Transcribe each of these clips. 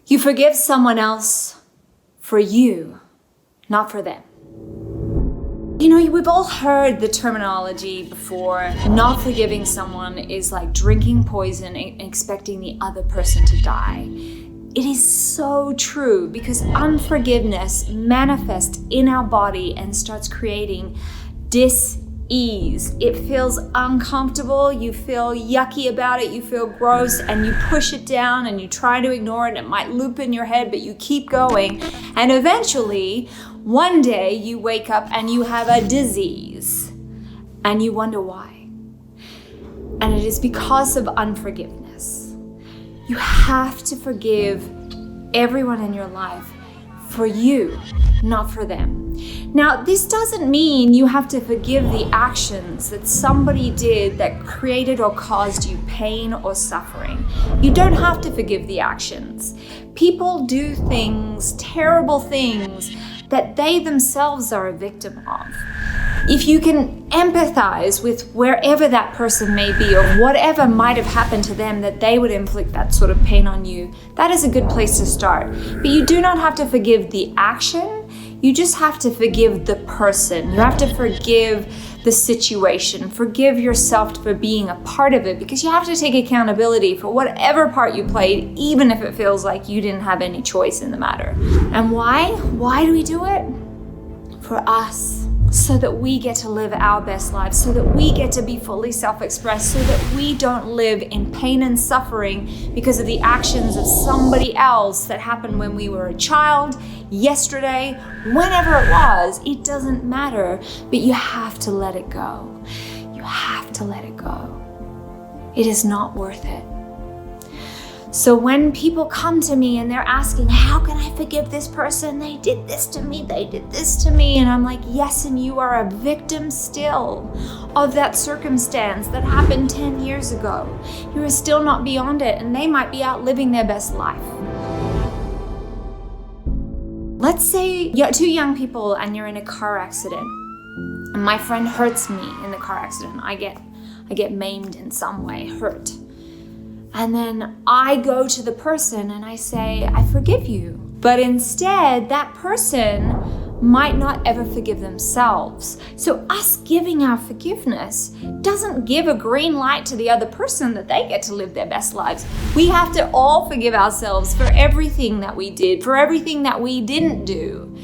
You forgive someone else for you, not for them. You know, we've all heard the terminology before. Not forgiving someone is like drinking poison and expecting the other person to die. It is so true, because unforgiveness manifests in our body and starts creating dis-ease. It feels uncomfortable, you feel yucky about it, you feel gross, and you push it down and you try to ignore it. It might loop in your head, but you keep going. And eventually, one day you wake up and you have a disease and you wonder why. And it is because of unforgiveness. You have to forgive everyone in your life for you, not for them. Now, this doesn't mean you have to forgive the actions that somebody did that created or caused you pain or suffering. You don't have to forgive the actions. People do things, terrible things, that they themselves are a victim of. If you can empathize with wherever that person may be or whatever might have happened to them that they would inflict that sort of pain on you, that is a good place to start. But you do not have to forgive the action, you just have to forgive the person. You have to forgive the situation, forgive yourself for being a part of it, because you have to take accountability for whatever part you played, even if it feels like you didn't have any choice in the matter. And why? Why do we do it? For us, so that we get to live our best lives, so that we get to be fully self-expressed, so that we don't live in pain and suffering because of the actions of somebody else that happened when we were a child, yesterday, whenever it was. It doesn't matter, but you have to let it go. You have to let it go. It is not worth it. So when people come to me and they're asking, how can I forgive this person? They did this to me, they did this to me. And I'm like, yes, and you are a victim still of that circumstance that happened 10 years ago. You are still not beyond it, and they might be out living their best life. Let's say you're two young people and you're in a car accident, and my friend hurts me in the car accident. I get maimed in some way, hurt. And then I go to the person and I say, I forgive you. But instead, that person might not ever forgive themselves. So us giving our forgiveness doesn't give a green light to the other person that they get to live their best lives. We have to all forgive ourselves for everything that we did, for everything that we didn't do,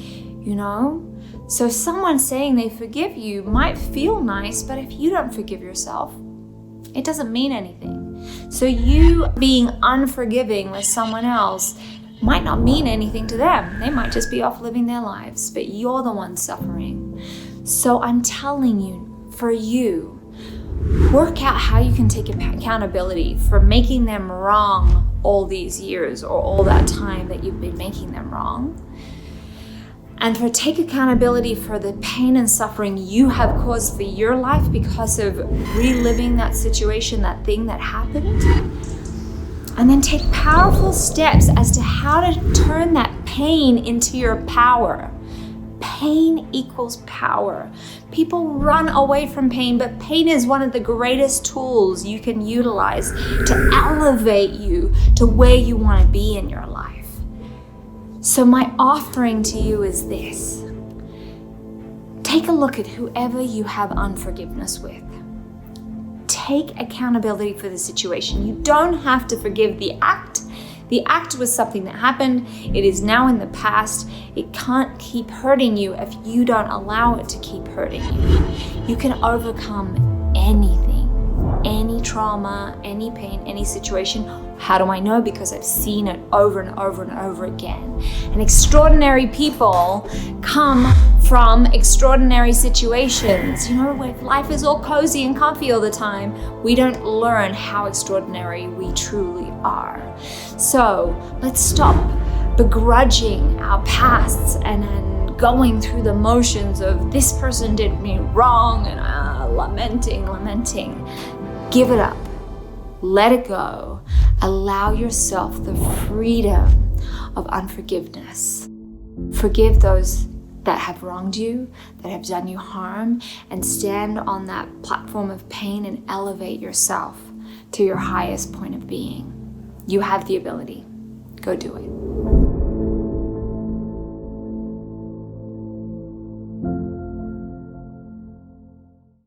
you know? So someone saying they forgive you might feel nice, but if you don't forgive yourself, it doesn't mean anything. So you being unforgiving with someone else might not mean anything to them. They might just be off living their lives, but you're the one suffering. So I'm telling you, for you, work out how you can take accountability for making them wrong all these years or all that time that you've been making them wrong. And take accountability for the pain and suffering you have caused for your life because of reliving that situation, that thing that happened. And then take powerful steps as to how to turn that pain into your power. Pain equals power. People run away from pain, but pain is one of the greatest tools you can utilize to elevate you to where you want to be in your life. So my offering to you is this. Take a look at whoever you have unforgiveness with. Take accountability for the situation. You don't have to forgive the act. The act was something that happened. It is now in the past. It can't keep hurting you if you don't allow it to keep hurting you. You can overcome anything, any trauma, any pain, any situation. How do I know? Because I've seen it over and over and over again. And extraordinary people come from extraordinary situations. You know, where life is all cozy and comfy all the time, we don't learn how extraordinary we truly are. So let's stop begrudging our pasts and going through the motions of this person did me wrong and lamenting. Give it up. Let it go. Allow yourself the freedom of unforgiveness. Forgive those that have wronged you, that have done you harm, and stand on that platform of pain and elevate yourself to your highest point of being. You have the ability. Go do it. you.